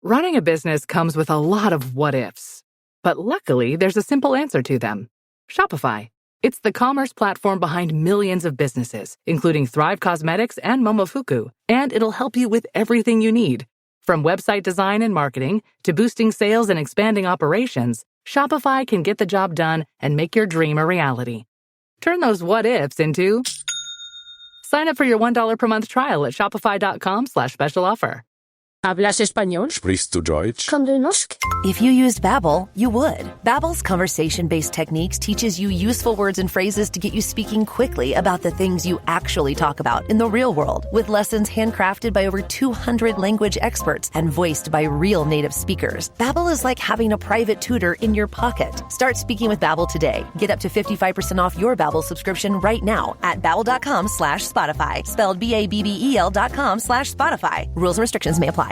Running a business comes with a lot of what-ifs. But luckily, there's a simple answer to them. Shopify. It's the commerce platform behind millions of businesses, including Thrive Cosmetics and Momofuku, and it'll help you with everything you need. From website design and marketing to boosting sales and expanding operations, Shopify can get the job done and make your dream a reality. Turn those what-ifs into... Sign up for your $1 per month trial at shopify.com/special offer. ¿Hablas español? Sprichst du Deutsch? Kann du Norsk? If you used Babbel, you would. Babbel's conversation-based techniques teaches you useful words and phrases to get you speaking quickly about the things you actually talk about in the real world, with lessons handcrafted by over 200 language experts and voiced by real native speakers. Babbel is like having a private tutor in your pocket. Start speaking with Babbel today. Get up to 55% off your Babbel subscription right now at babbel.com/Spotify. Spelled BABBEL.com/Spotify. Rules and restrictions may apply.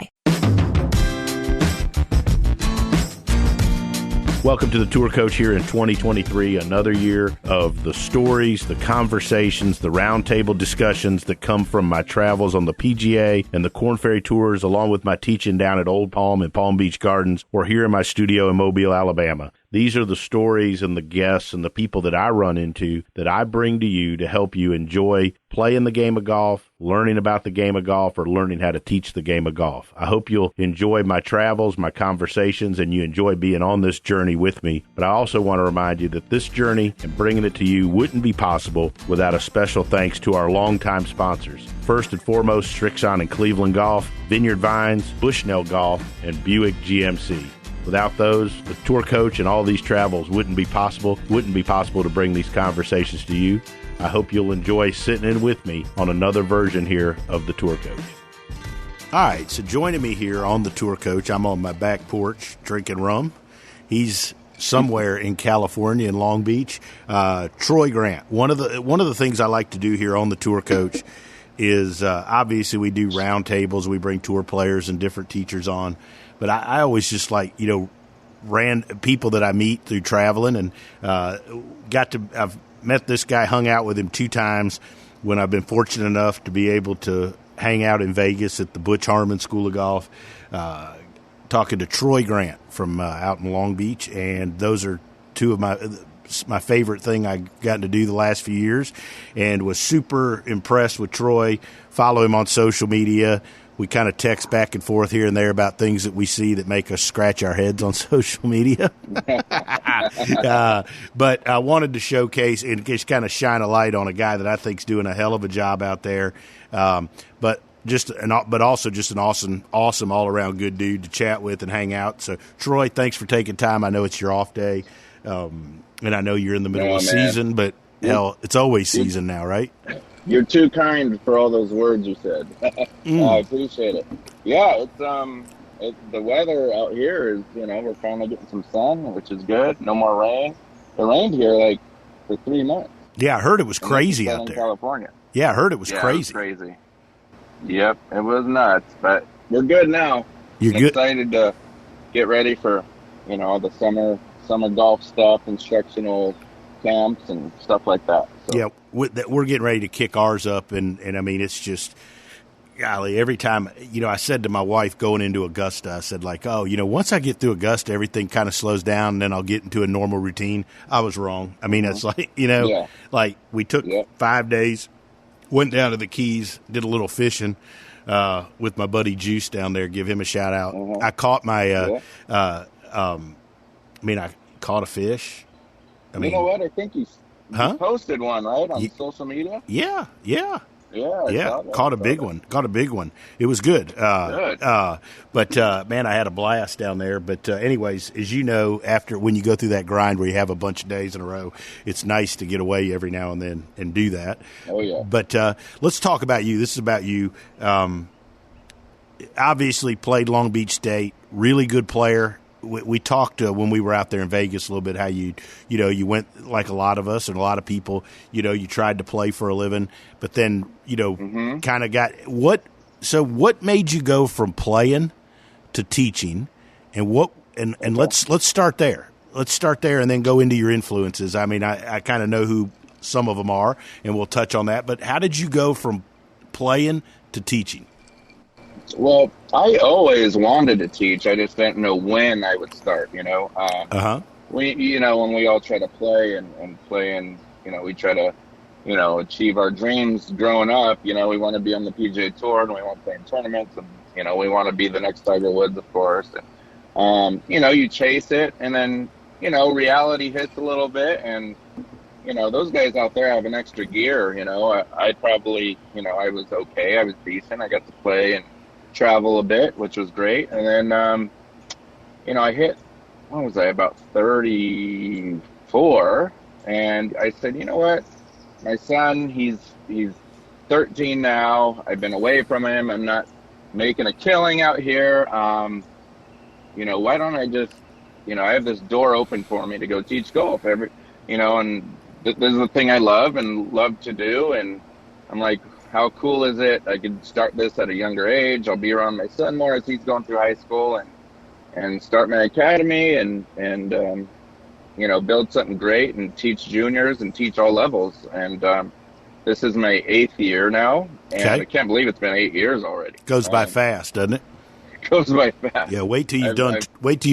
Welcome to the Tour Coach here in 2023, another year of the stories, the conversations, the roundtable discussions that come from my travels on the PGA and the Korn Ferry Tours, along with my teaching down at Old Palm and Palm Beach Gardens, or here in my studio in Mobile, Alabama. These are the stories and the guests and the people that I run into that I bring to you to help you enjoy playing the game of golf, learning about the game of golf, or learning how to teach the game of golf. I hope you'll enjoy my travels, my conversations, and you enjoy being on this journey with me. But I also want to remind you that this journey and bringing it to you wouldn't be possible without a special thanks to our longtime sponsors. First and foremost, Strixon and Cleveland Golf, Vineyard Vines, Bushnell Golf, and Buick GMC. Without those, the Tour Coach and all these travels wouldn't be possible to bring these conversations to you. I hope you'll enjoy sitting in with me on another version here of the Tour Coach. All right, so joining me here on the Tour Coach, I'm on my back porch drinking rum. He's somewhere in California, in Long Beach. Troy Grant. One of the things I like to do here on the Tour Coach is obviously we do roundtables. We bring tour players and different teachers on. But I always just like, people that I meet through traveling, and I've met this guy, hung out with him 2 times when I've been fortunate enough to be able to hang out in Vegas at the Butch Harmon School of Golf, talking to Troy Grant from out in Long Beach. And those are 2 of my favorite thing I've gotten to do the last few years, and was super impressed with Troy. Follow him on social media. We kind of text back and forth here and there about things that we see that make us scratch our heads on social media. But I wanted to showcase and just kind of shine a light on a guy that I think is doing a hell of a job out there. But also just an awesome all-around good dude to chat with and hang out. So, Troy, thanks for taking time. I know it's your off day, and I know you're in the middle of season, but hell, it's always season now, right? You're too kind for all those words you said. I appreciate it. Yeah, the weather out here is, we're finally getting some sun, which is good. No more rain. It rained here for 3 months. Yeah, I heard it was crazy out there. California. Yeah, I heard it was crazy. It was crazy. Yep, it was nuts, but we're good now. You're I'm good. Excited to get ready for, the summer golf stuff, instructional camps and stuff like that. So. Yeah, we're getting ready to kick ours up, and I mean, it's just, golly, every time, I said to my wife going into Augusta, I said once I get through Augusta, everything kind of slows down, and then I'll get into a normal routine. I was wrong. I mean, it's like we took 5 days, went down to the Keys, did a little fishing with my buddy Juice down there. Give him a shout out. I caught I caught a fish. You know what? I think you posted one, right, on social media? Yeah. Caught a big one. It was good. But man, I had a blast down there. But anyways, as you know, when you go through that grind where you have a bunch of days in a row, it's nice to get away every now and then and do that. Oh yeah. But let's talk about you. This is about you. Obviously played Long Beach State, really good player. We talked when we were out there in Vegas a little bit how you went like a lot of us and a lot of people, you tried to play for a living, but then, kind of got what made you go from playing to teaching, and let's start there. Let's start there and then go into your influences. I mean, I kind of know who some of them are, and we'll touch on that, but how did you go from playing to teaching? Well, I always wanted to teach. I just didn't know when I would start, you know. Uh-huh. When we all try to play and play and, we try to, achieve our dreams growing up, we want to be on the PGA Tour and we want to play in tournaments and, we want to be the next Tiger Woods, of course. And, you chase it and then, reality hits a little bit and, those guys out there have an extra gear, I probably, I was okay. I was decent. I got to play and travel a bit, which was great. And then, I hit, what was I, about 34. And I said, you know what? My son, he's 13 now. I've been away from him. I'm not making a killing out here. Why don't I just, I have this door open for me to go teach golf and this is the thing I love and love to do. And I'm like, how cool is it? I could start this at a younger age. I'll be around my son more as he's going through high school and start my academy and build something great and teach juniors and teach all levels. And this is my 8th year now, and okay. I can't believe it's been 8 years already. Goes by fast, doesn't it? Goes by fast. Yeah, wait till you've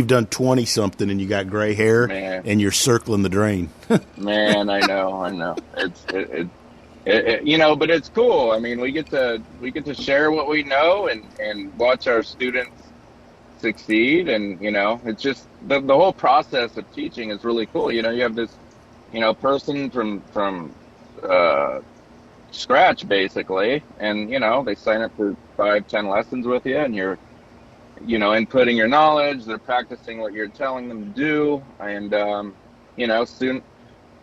done 20 something and you got gray hair, man, and you're circling the drain. Man, I know. But it's cool. I mean, we get to share what we know and watch our students succeed, and it's just the whole process of teaching is really cool. You have this person from scratch basically, and they sign up for 5-10 lessons with you, and you're inputting your knowledge. They're practicing what you're telling them to do, and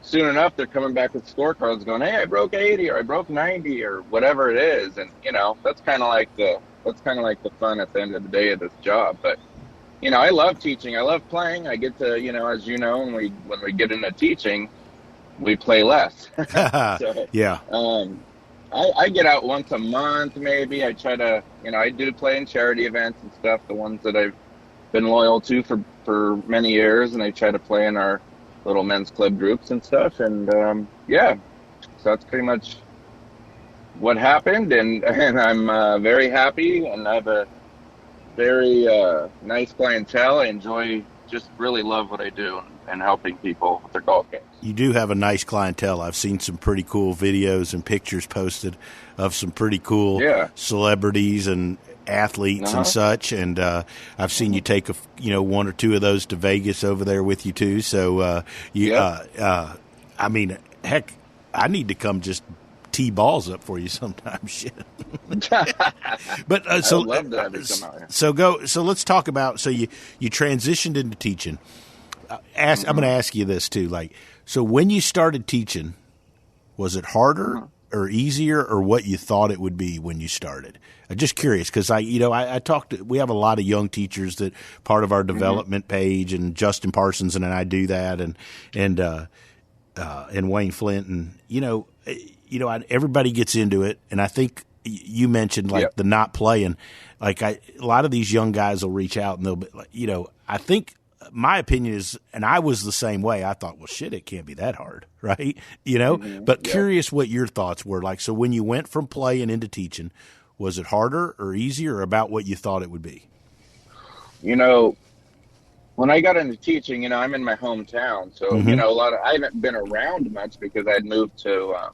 soon enough they're coming back with scorecards going, hey, I broke 80 or I broke 90 or whatever it is. And that's kind of like the fun at the end of the day of this job. But I love teaching. I love playing. I get to, as when we get into teaching, we play less. So, yeah. I get out once a month, maybe. I try to, I do play in charity events and stuff, the ones that I've been loyal to for many years, and I try to play in our little men's club groups and stuff. And, so that's pretty much what happened. And I'm very happy, and I have a very nice clientele. I really love what I do and helping people with their golf games. You do have a nice clientele. I've seen some pretty cool videos and pictures posted of some pretty cool celebrities and athletes and such. And I've seen you take one or two of those to Vegas over there with you too. So I mean, heck, I need to come just tee balls up for you sometime. Shit. But I would love to have you come out here. So let's talk about. So you transitioned into teaching. I'm going to ask you this too. So when you started teaching, was it harder or easier, or what you thought it would be when you started? I'm just curious, because I talked to, we have a lot of young teachers that part of our development page, and Justin Parsons and I do that, and Wayne Flint, and everybody gets into it, and I think you mentioned the not playing. A lot of these young guys will reach out and they'll be I think. My opinion is, and I was the same way, I thought, well, shit, it can't be that hard, right? But curious what your thoughts were. So when you went from playing into teaching, was it harder or easier, or about what you thought it would be? When I got into teaching, I'm in my hometown. So, I haven't been around much because I'd moved to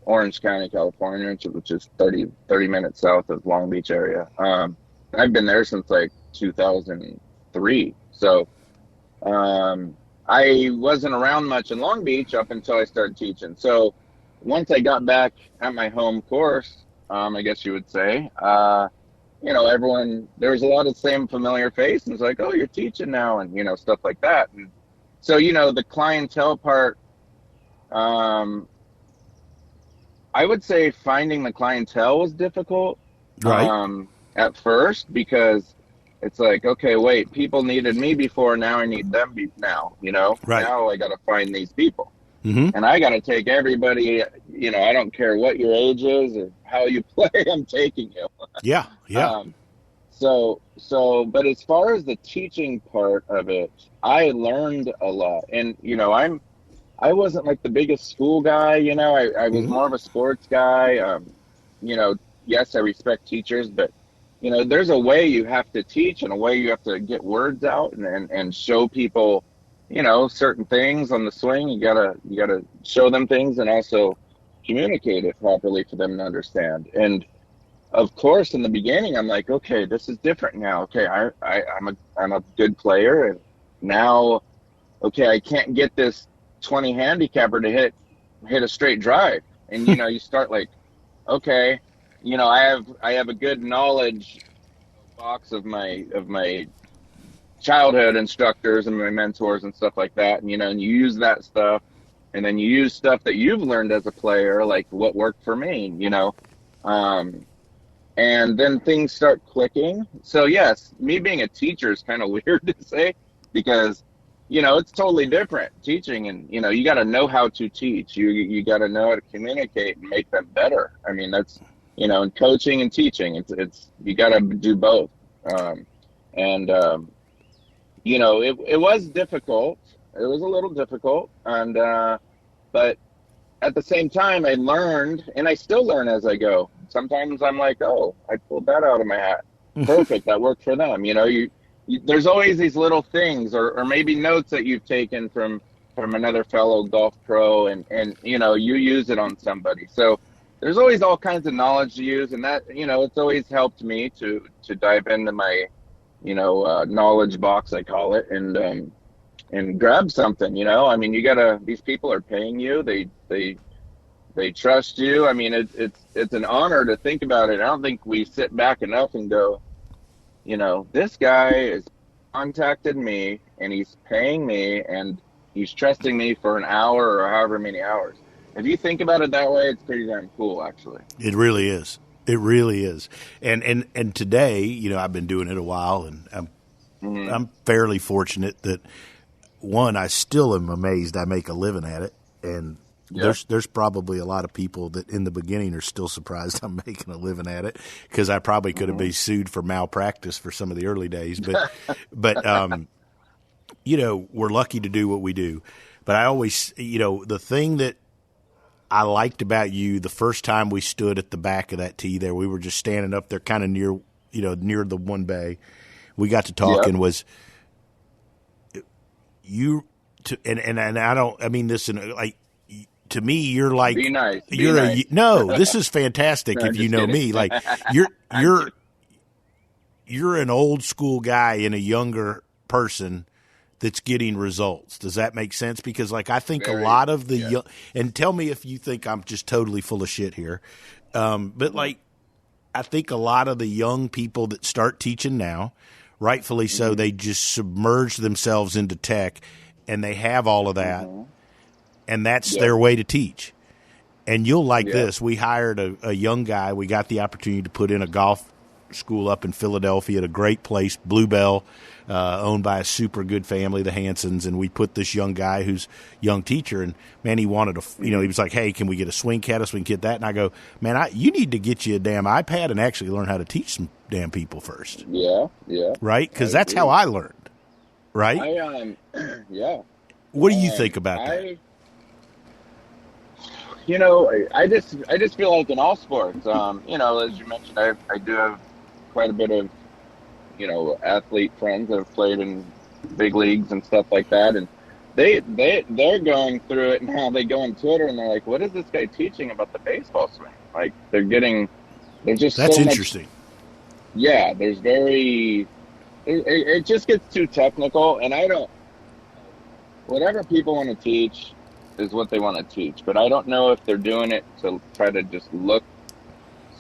Orange County, California, which is 30 minutes south of Long Beach area. I've been there since 2003. So, I wasn't around much in Long Beach up until I started teaching. So once I got back at my home course, I guess you would say, everyone, there was a lot of same familiar faces. It's like, oh, you're teaching now, and, stuff like that. And so, the clientele part, I would say finding the clientele was difficult, right, at first, because it's like, okay, wait, people needed me before, now I need them now, right. Now I got to find these people. And I got to take everybody, I don't care what your age is or how you play, I'm taking you. Yeah. But as far as the teaching part of it, I learned a lot. And, I wasn't the biggest school guy, I was more of a sports guy. Yes, I respect teachers, but, there's a way you have to teach and a way you have to get words out and show people, certain things on the swing. You gotta show them things and also communicate it properly for them to understand. And of course, in the beginning, I'm like, okay, this is different now. Okay, I'm a good player, and now, okay, I can't get this 20 handicapper to hit a straight drive. And you start like, okay, I have a good knowledge box of my childhood instructors and my mentors and stuff like that, and and you use that stuff, and then you use stuff that you've learned as a player, like what worked for me, and then things start clicking. So yes, me being a teacher is kind of weird to say, because it's totally different teaching, and you got to know how to teach. You got to know how to communicate and make them better. I mean, that's in coaching and teaching, it's you got to do both. It was difficult. It was a little difficult, and but at the same time, I learned, and I still learn as I go. Sometimes I'm like, oh, I pulled that out of my hat. Perfect, that worked for them. There's always these little things, or maybe notes that you've taken from another fellow golf pro, and you use it on somebody. So there's always all kinds of knowledge to use, and that it's always helped me to dive into my knowledge box, I call it, and grab something. I mean, these people are paying you. They trust you. I mean, it's an honor to think about it. I don't think we sit back enough and go, this guy has contacted me and he's paying me and he's trusting me for an hour or however many hours. If you think about it that way, it's pretty damn cool, actually. It really is. It really is. And today, I've been doing it a while, and I'm fairly fortunate that, one, I still am amazed I make a living at it, and there's probably a lot of people that in the beginning are still surprised I'm making a living at it, because I probably could have been sued for malpractice for some of the early days. But we're lucky to do what we do. But I always, the thing that I liked about you the first time we stood at the back of that tee there, we were just standing up there kind of near the one bay. We got to talking was you to, and I mean this in like, to me, you're like, be nice. No, this is fantastic. No, if you know kidding. me, like you're an old school guy and a younger person that's getting results. Does that make sense? Because I think a lot of the young, and tell me if you think I'm just totally full of shit here. But I think a lot of the young people that start teaching now, rightfully so, they just submerge themselves into tech and they have all of that. And that's their way to teach. And you'll like this. We hired a young guy. We got the opportunity to put in a golf school up in Philadelphia at a great place, Bluebell, owned by a super good family, the Hansons. And we put this young guy who's young teacher. And, man, he wanted he was like, hey, can we get a swing caddy so we can get that? And I go, man, you need to get you a damn iPad and actually learn how to teach some damn people first. Yeah. Right? Because that's how I learned. Right? What do you think about that? I just feel like in all sports, as you mentioned, I do have quite a bit of, athlete friends that have played in big leagues and stuff like that, and they're going through it now. They go on Twitter and they're like, "What is this guy teaching about the baseball swing?" Like there's just that's so interesting. There's it just gets too technical, and whatever people want to teach is what they want to teach, but I don't know if they're doing it to try to just look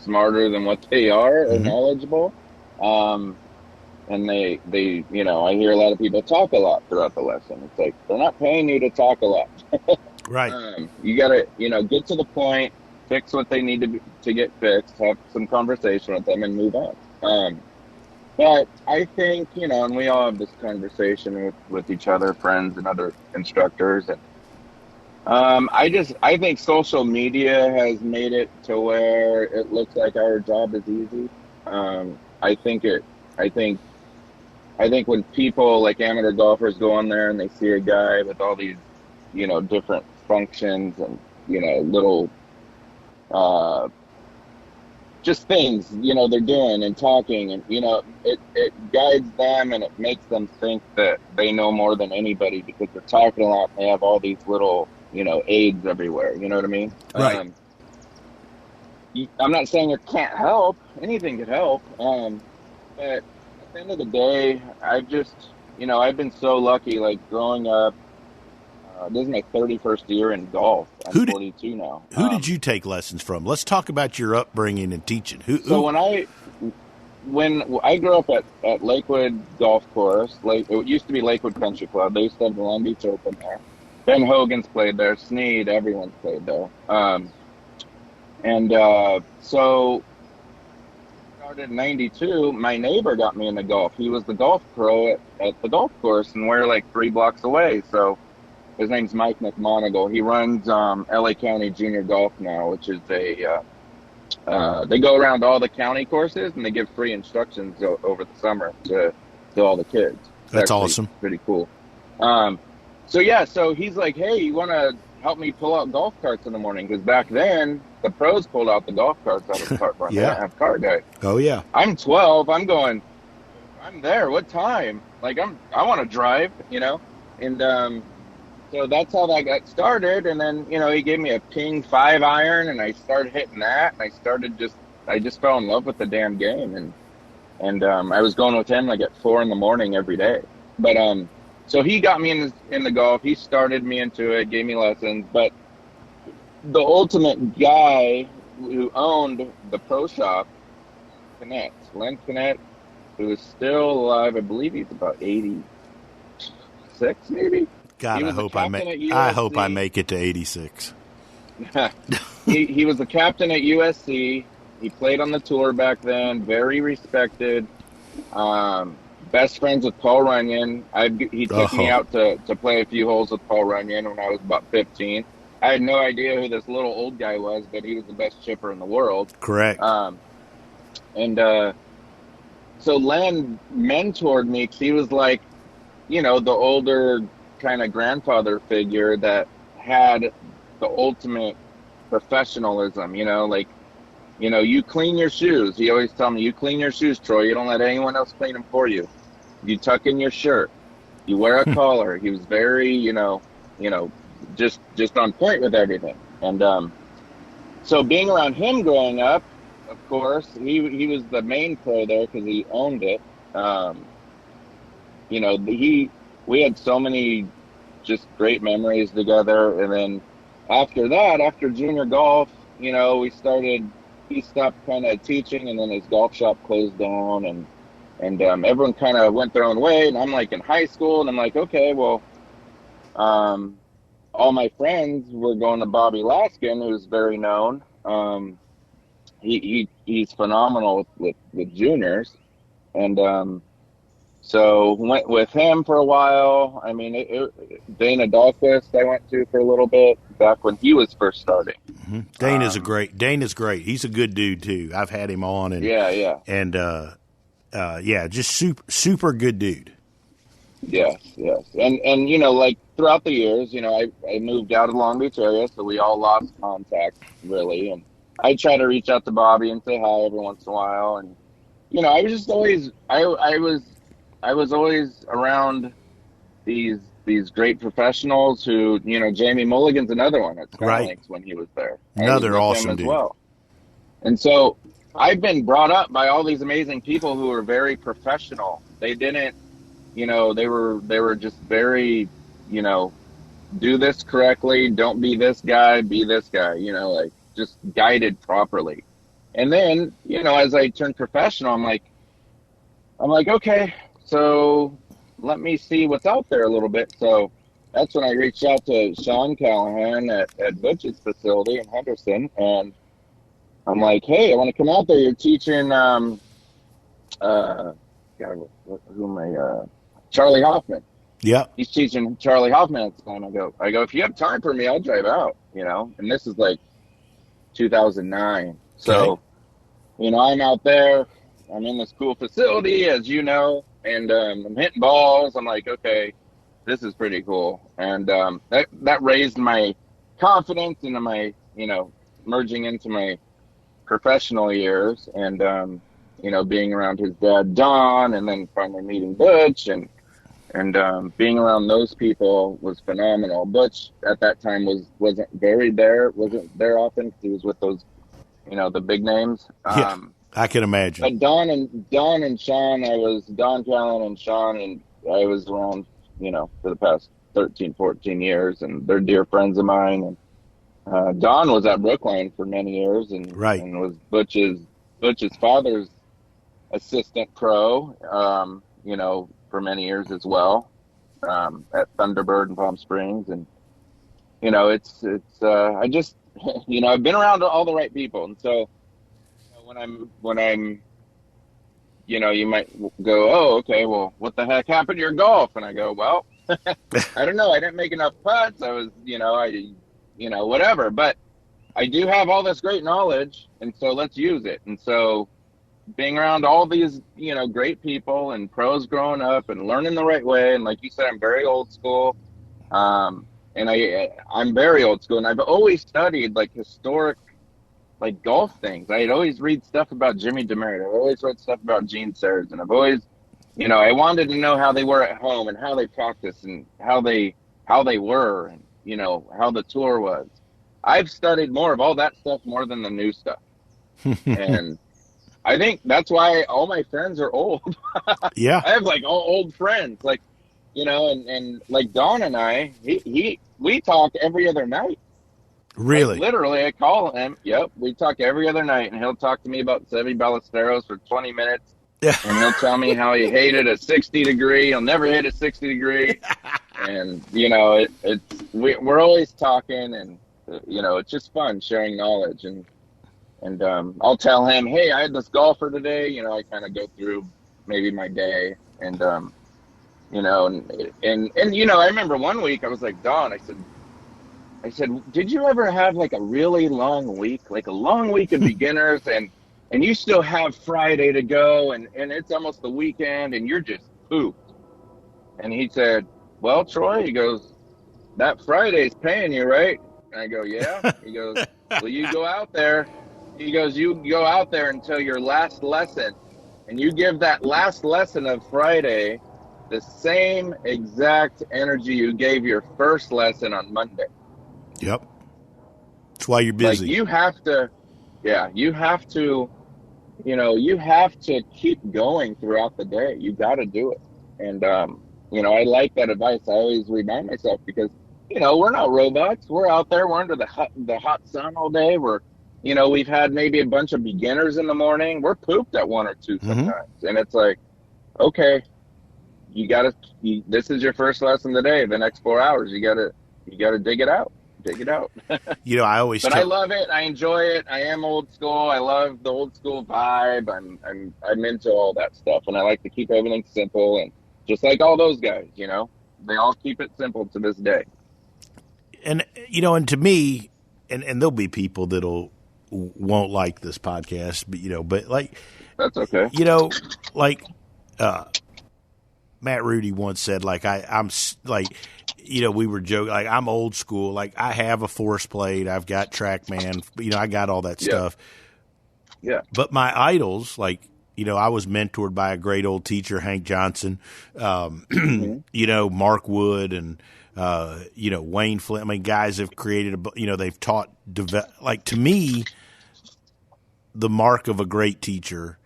smarter than what they are or knowledgeable. And they I hear a lot of people talk a lot throughout the lesson. It's like, they're not paying you to talk a lot. Right. You gotta, get to the point, fix what they need to get fixed, have some conversation with them and move on. But I think, and we all have this conversation with each other, friends and other instructors, and I think social media has made it to where it looks like our job is easy. I think when people like amateur golfers go on there and they see a guy with all these, different functions and, little just things, they're doing and talking, and, it guides them, and it makes them think that they know more than anybody because they're talking a lot. And they have all these little, aids everywhere. You know what I mean? Right. I'm not saying it can't help. Anything could help. But at the end of the day, I've been so lucky, like growing up. This is my 31st year in golf. I'm 42 now. Who did you take lessons from? Let's talk about your upbringing and teaching. So when I grew up at Lakewood Golf Course, it used to be Lakewood Country Club. They used to have the Long Beach Open there. Ben Hogan's played there. Snead, everyone's played there. So started in 92. My neighbor got me into golf. He was the golf pro at the golf course, and we're like 3 blocks away. So his name's Mike McMonigal. He runs LA County Junior Golf now, which is they go around all the county courses, and they give free instructions over the summer to all the kids. That's awesome. Pretty cool. So he's like, hey, you want to help me pull out golf carts in the morning? Because back then, the pros pulled out the golf carts out of the cart barn. Yeah. They didn't have cart guy. Oh, yeah. I'm 12. I'm going, I'm there. What time? Like, I want to drive, And so that's how that got started. And then, he gave me a Ping 5 iron, and I started hitting that. And I just fell in love with the damn game. And I was going with him like at 4 a.m. every day. But so he got me in the golf. He started me into it, gave me lessons. But the ultimate guy who owned the pro shop, Len Connett, who is still alive, I believe he's about 86, maybe. God, I hope I make it to 86. He was the captain at USC. He played on the tour back then. Very respected. Best friends with Paul Runyon. He took me out to play a few holes with Paul Runyon when I was about 15. I had no idea who this little old guy was, but he was the best chipper in the world. Correct. So Len mentored me because he was like, the older kind of grandfather figure that had the ultimate professionalism, you clean your shoes. He always tell me, you clean your shoes, Troy. You don't let anyone else clean them for you. You tuck in your shirt. You wear a collar. He was very, just on point with everything. And so being around him growing up, of course, he was the main pro there because he owned it. We had so many just great memories together. And then after junior golf, he stopped kind of teaching, and then his golf shop closed down, and everyone kind of went their own way. And I'm like in high school, and I'm like, okay, well, all my friends were going to Bobby Laskin, who's very known. He's phenomenal with juniors. And so went with him for a while. I mean, Dana Dahlquist I went to for a little bit back when he was first starting. Mm-hmm. Dana's great. He's a good dude too. I've had him on, and and just super good dude. Yes, and like throughout the years, I moved out of the Long Beach area, so we all lost contact really, and I try to reach out to Bobby and say hi every once in a while, and I was just always I was always around these great professionals who, Jamie Mulligan's another one at Skylinks when he was there. Another awesome dude. Well. And so I've been brought up by all these amazing people who are very professional. They didn't, they were just very, do this correctly. Don't be this guy, be this guy, like just guided properly. And then, as I turned professional, I'm like, okay, so let me see what's out there a little bit. So that's when I reached out to Sean Callahan at Butch's facility in Henderson. And I'm like, hey, I want to come out there. You're teaching, Charlie Hoffman. Yeah. He's teaching Charlie Hoffman at the time. I go, if you have time for me, I'll drive out, and this is like 2009. So, I'm out there, I'm in this cool facility, as you know, and I'm hitting balls. I'm like, okay, this is pretty cool. And that raised my confidence into my, merging into my professional years, and being around his dad Don, and then finally meeting Butch, and being around those people was phenomenal. Butch at that time wasn't there often because he was with those, the big names. I can imagine. But Don and Sean, Don Callan and Sean, and I was around, for the past 13, 14 years, and they're dear friends of mine. And Don was at Brookline for many years, and was Butch's father's assistant pro, for many years as well, at Thunderbird in Palm Springs. And, it's I just, I've been around all the right people. And so when I'm, you might go, oh, okay, well, what the heck happened to your golf? And I go, well, I don't know. I didn't make enough putts. I was, whatever, but I do have all this great knowledge. And so let's use it. And so being around all these, great people and pros growing up and learning the right way. And like you said, I'm very old school. And I'm very old school. And I've always studied like historic, like golf things. I'd always read stuff about Jimmy Demaret. I've always read stuff about Gene Sarazen. And I've always, I wanted to know how they were at home and how they practiced and how they were and, how the tour was. I've studied more of all that stuff more than the new stuff. And I think that's why all my friends are old. Yeah. I have like all old friends, like, and like Don and I, we talk every other night. Really? Like, literally, I call him. Yep. We talk every other night, and he'll talk to me about Seve Ballesteros for 20 minutes. Yeah. And he'll tell me how he hated a 60 degree. He'll never hit a 60 degree. And, we're always talking, and, it's just fun sharing knowledge. And I'll tell him, hey, I had this golfer today. I kind of go through maybe my day. And, I remember one week I was like, Don, I said, did you ever have like a really long week, like a long week of beginners and you still have Friday to go and it's almost the weekend and you're just pooped? And he said, well, Troy, he goes, that Friday's paying you, right? And I go, yeah. He goes, well, you go out there. He goes, you go out there until your last lesson and you give that last lesson of Friday the same exact energy you gave your first lesson on Monday. Yep. That's why you're busy. Like you have to keep going throughout the day. You got to do it. And, I like that advice. I always remind myself because, we're not robots. We're out there. We're under the hot sun all day. We've had maybe a bunch of beginners in the morning. We're pooped at 1 or 2 sometimes. Mm-hmm. And it's like, okay, this is your first lesson of the day. The next 4 hours, you got to dig it out. Dig it out. I always. But I love it. I enjoy it. I am old school. I love the old school vibe. I'm into all that stuff, and I like to keep everything simple. And just like all those guys, they all keep it simple to this day. And and to me, and there'll be people won't like this podcast, but like that's okay. Matt Rudy once said, like I'm like. We were joking, like, I'm old school. Like, I have a force plate. I've got TrackMan. I got all that stuff. Yeah. But my idols, like, I was mentored by a great old teacher, Hank Johnson, Mark Wood and, Wayne Flynn. I mean, guys have created, they've taught, like, to me, the mark of a great teacher,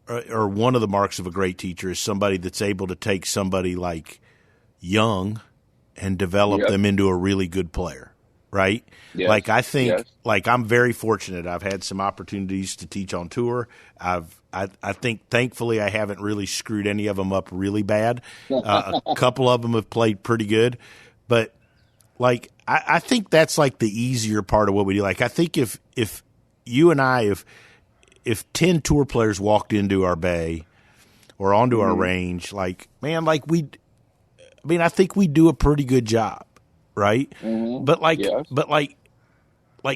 or one of the marks of a great teacher is somebody that's able to take somebody like young and develop them into a really good player, right? Yes. Like I think, like I'm very fortunate. I've had some opportunities to teach on tour. I think thankfully I haven't really screwed any of them up really bad. A couple of them have played pretty good, but like I think that's like the easier part of what we do. Like I think if you and I, if 10 tour players walked into our bay or onto our range, like man, like I think we do a pretty good job, right? Mm-hmm. But like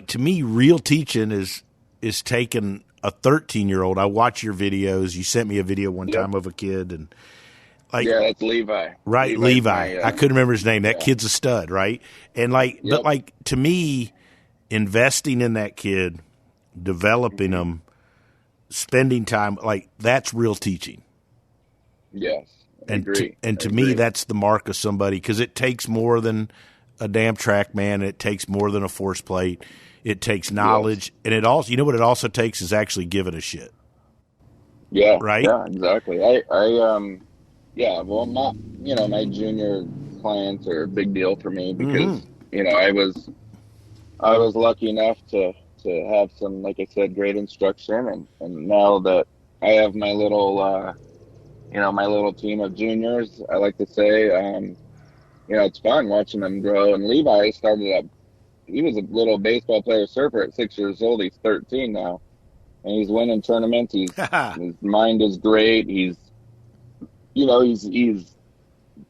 to me, real teaching is taking a 13-year-old. I watch your videos. You sent me a video one time of a kid, and like that's Levi. Right, Levi. I couldn't remember his name. That kid's a stud, right? And like, but like to me, investing in that kid developing them, spending time, like that's real teaching. Yes. And to me, that's the mark of somebody, because it takes more than a damn TrackMan. It takes more than a force plate. It takes knowledge, and it also, what it also takes is actually giving a shit. Yeah. Right. Yeah. Exactly. Yeah. Well, my junior clients are a big deal for me because I was lucky enough to have some, like I said, great instruction, and now that I have my little my little team of juniors, I like to say, it's fun watching them grow. And Levi he was a little baseball player surfer at 6 years old. He's 13 now, and he's winning tournaments. His mind is great. He's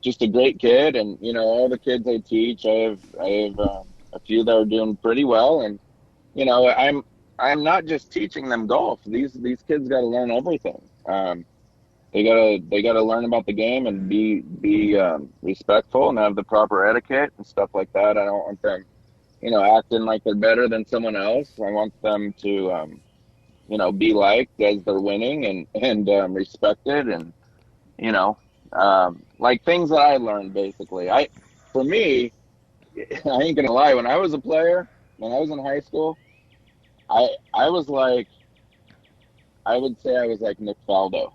just a great kid. And, all the kids I teach, I have a few that are doing pretty well. And, I'm not just teaching them golf. These kids got to learn everything. They gotta learn about the game and be respectful and have the proper etiquette and stuff like that. I don't want them, acting like they're better than someone else. I want them to, be liked as they're winning and respected, and like things that I learned basically. For me, I ain't gonna lie. When I was a player, when I was in high school, I was like, I would say I was like Nick Faldo.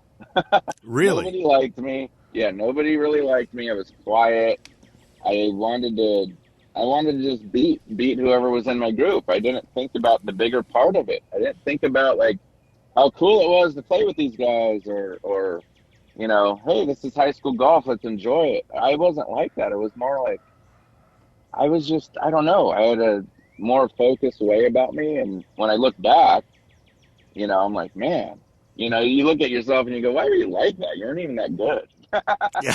Really? Nobody liked me. Yeah, nobody really liked me. I was quiet. I wanted to just beat whoever was in my group. I didn't think about the bigger part of it. I didn't think about like how cool it was to play with these guys, or hey, this is high school golf, let's enjoy it. I wasn't like that. It was more like I was just, I don't know, I had a more focused way about me. And when I look back, I'm like, man, you look at yourself and you go, why are you like that? You aren't even that good. Yeah.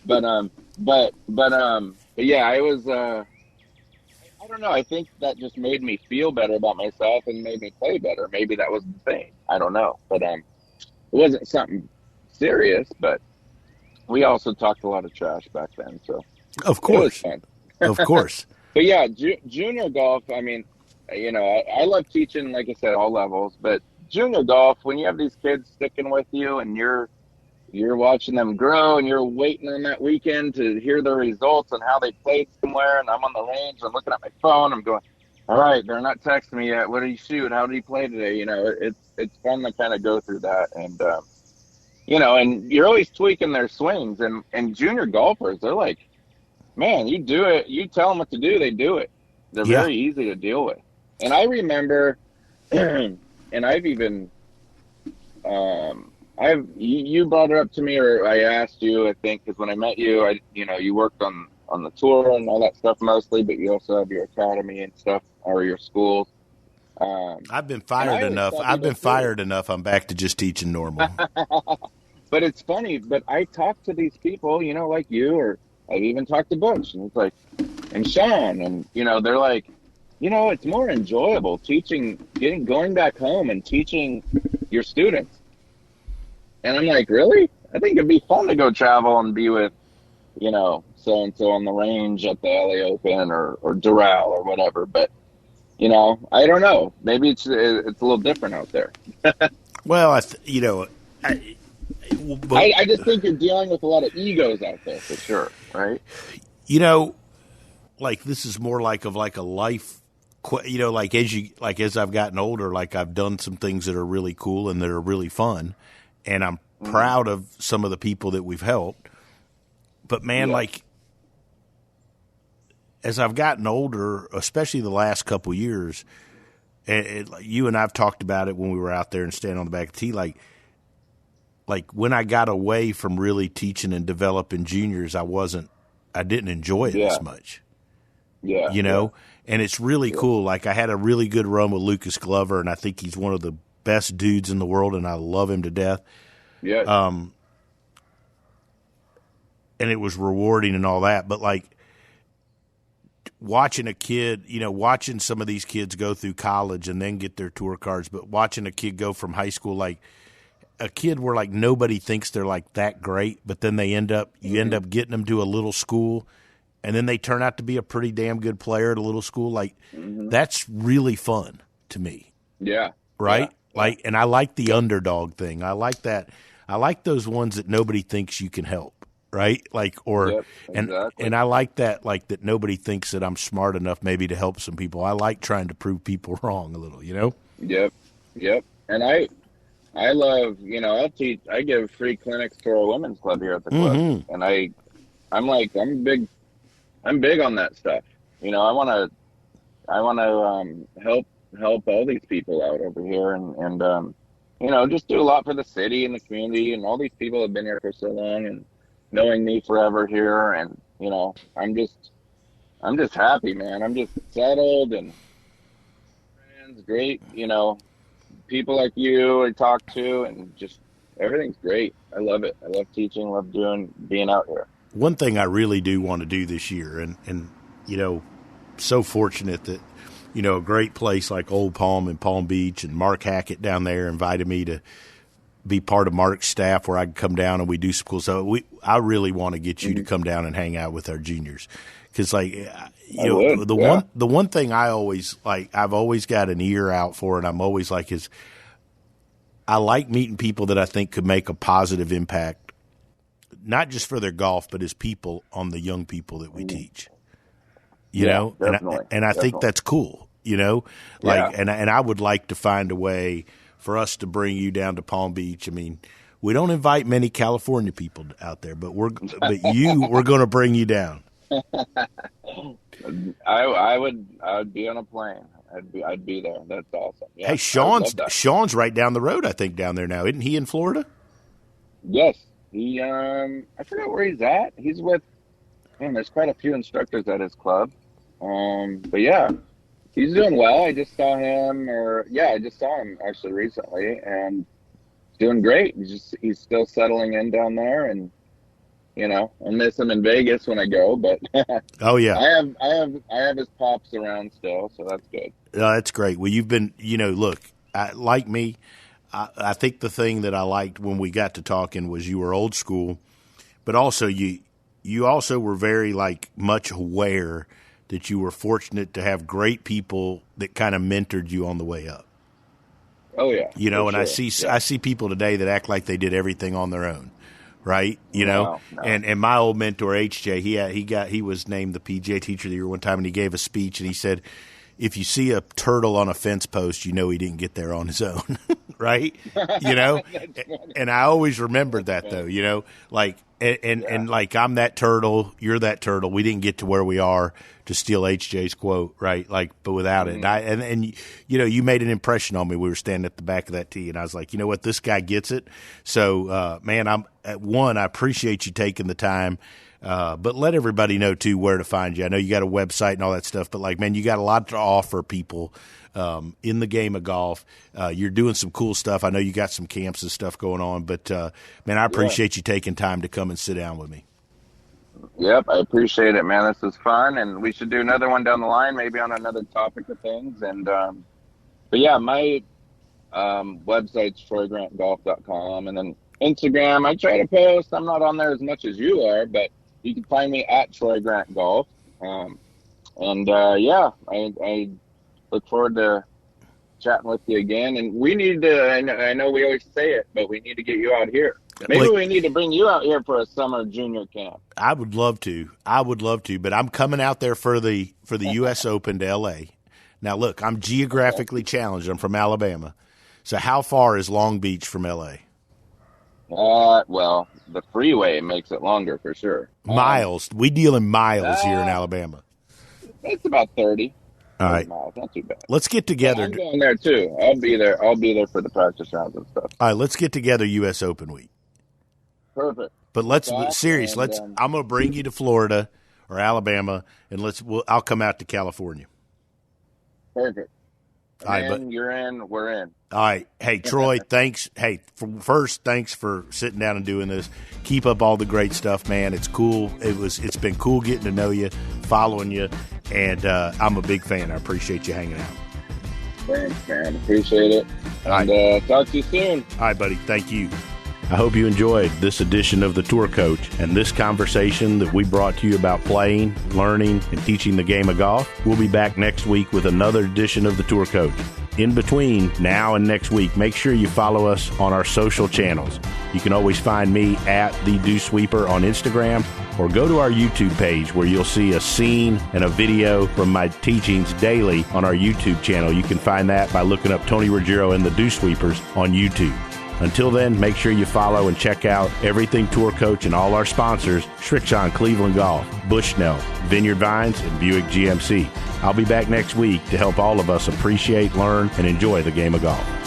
But yeah, I was, I don't know. I think that just made me feel better about myself and made me play better. Maybe that was the thing. I don't know. But it wasn't something serious, but we also talked a lot of trash back then. So of course, it was fun. Of course. But yeah, junior golf, I mean, I love teaching, like I said, all levels, but junior golf, when you have these kids sticking with you and you're watching them grow and you're waiting on that weekend to hear their results and how they played somewhere, and I'm on the range, I'm looking at my phone, I'm going, all right, they're not texting me yet. What did he shoot? How did he play today? It's fun to kind of go through that. And, and you're always tweaking their swings, and junior golfers, they're like, man, you do it. You tell them what to do, they do it. They're very easy to deal with. And I remember, and I've even, you brought it up to me, or I asked you, I think, because when I met you, you worked on the tour and all that stuff mostly, but you also have your academy and stuff, or your schools. I've been fired enough. I'm back to just teaching normal. But it's funny, but I talk to these people, like you, or I've even talked to Butch, and it's like, and Sean, and, they're like, it's more enjoyable going back home and teaching your students. And I'm like, really? I think it'd be fun to go travel and be with, so-and-so on the range at the LA Open or Doral or whatever. But, I don't know. Maybe it's a little different out there. Well, I just think you're dealing with a lot of egos out there for sure, right? Like this is more like a life, as I've gotten older, like I've done some things that are really cool and that are really fun, and I'm proud of some of the people that we've helped. But man, as I've gotten older, especially the last couple of years, you and I've talked about it when we were out there and standing on the back of the tee, like when I got away from really teaching and developing juniors, I didn't enjoy it as much. Yeah. And it's really cool. Like I had a really good run with Lucas Glover, and I think he's one of the best dudes in the world, and I love him to death. Yeah. And it was rewarding and all that, but like watching a kid, watching some of these kids go through college and then get their tour cards, but watching a kid go from high school, like a kid where like nobody thinks they're like that great, but then you end up getting them to a little school, and then they turn out to be a pretty damn good player at a little school. Like that's really fun to me. Yeah. Right? Yeah. And I like the underdog thing. I like that. I like those ones that nobody thinks you can help, right? Yep, exactly. And I like that, that nobody thinks that I'm smart enough maybe to help some people. I like trying to prove people wrong a little, Yep. And I love, I give free clinics to our women's club here at the club. Mm-hmm. And I'm big on that stuff. I want to help all these people out over here and just do a lot for the city and the community, and all these people have been here for so long and knowing me forever here. And, I'm just happy, man. I'm just settled and friends, great, people like you I talk to, and just everything's great. I love it. I love teaching, love being out here. One thing I really do want to do this year, and so fortunate that, a great place like Old Palm and Palm Beach and Mark Hackett down there invited me to be part of Mark's staff where I can come down and we do some cool stuff. I really want to get you to come down and hang out with our juniors. Because, the one thing I always I've always got an ear out for, and I'm always is I like meeting people that I think could make a positive impact, not just for their golf, but as people on the young people that we teach. And I think that's cool, and I would like to find a way for us to bring you down to Palm Beach. I mean, we don't invite many California people out there, but we're going to bring you down. I would be on a plane. I'd be there. That's awesome. Yeah, hey, Sean's right down the road, I think, down there now. Isn't he in Florida? Yes. He I forget where he's at. He's with there's quite a few instructors at his club. But yeah, he's doing well. I just saw him actually recently, and doing great. He's still settling in down there, and I miss him in Vegas when I go, but oh yeah, I have his pops around still, so that's good. That's great. Well, you've been, look, like me, I think the thing that I liked when we got to talking was you were old school, but also you also were very much aware that you were fortunate to have great people that kind of mentored you on the way up. Oh yeah. And sure. I see people today that act like they did everything on their own. Right. No. And my old mentor, HJ, he was named the PGA Teacher of the Year one time, and he gave a speech and he said, if you see a turtle on a fence post, he didn't get there on his own. Right. And I always remembered that though, and I'm that turtle, you're that turtle. We didn't get to where we are, to steal HJ's quote, right? But without it. And you made an impression on me. We were standing at the back of that tee, and I was like, you know what, this guy gets it. So, man, I appreciate you taking the time. But let everybody know too where to find you. I know you got a website and all that stuff, but man, you got a lot to offer people in the game of golf. You're doing some cool stuff. I know you got some camps and stuff going on, but man, I appreciate you taking time to come and sit down with me. Yep, I appreciate it, man. This is fun, and we should do another one down the line, maybe on another topic of things. And but yeah, my website's TroyGrantGolf.com, and then Instagram. I try to post. I'm not on there as much as you are, but you can find me at Troy Grant Golf. I look forward to chatting with you again. And we need to, I know we always say it, but we need to get you out here. Maybe we need to bring you out here for a summer junior camp. I would love to, but I'm coming out there for the U.S. Open to L.A. Now, look, I'm geographically challenged. I'm from Alabama. So how far is Long Beach from L.A.? Well, the freeway makes it longer for sure. Miles. We deal in miles here in Alabama. It's about 30. All right. Miles, not too bad. Let's get together. Yeah, I'm going there too. I'll be there for the practice rounds and stuff. All right, let's get together U.S. Open week. Perfect. But I'm going to bring you to Florida or Alabama, and I'll come out to California. Perfect. All right, but you're in, we're in. All right. Hey, Troy, thanks. Hey, thanks for sitting down and doing this. Keep up all the great stuff, man. It's cool. It's been cool getting to know you, following you, and I'm a big fan. I appreciate you hanging out. Thanks, man. Appreciate it. All right. And talk to you soon. All right, buddy. Thank you. I hope you enjoyed this edition of The Tour Coach and this conversation that we brought to you about playing, learning, and teaching the game of golf. We'll be back next week with another edition of The Tour Coach. in between now and next week, make sure you follow us on our social channels. You can always find me at The Dew Sweeper on Instagram, or go to our YouTube page where you'll see a scene and a video from my teachings daily on our YouTube channel. You can find that by looking up Tony Ruggiero and the Dew Sweepers on YouTube. Until then, make sure you follow and check out Everything Tour Coach and all our sponsors, Srixon Cleveland Golf, Bushnell, Vineyard Vines, and Buick GMC. I'll be back next week to help all of us appreciate, learn, and enjoy the game of golf.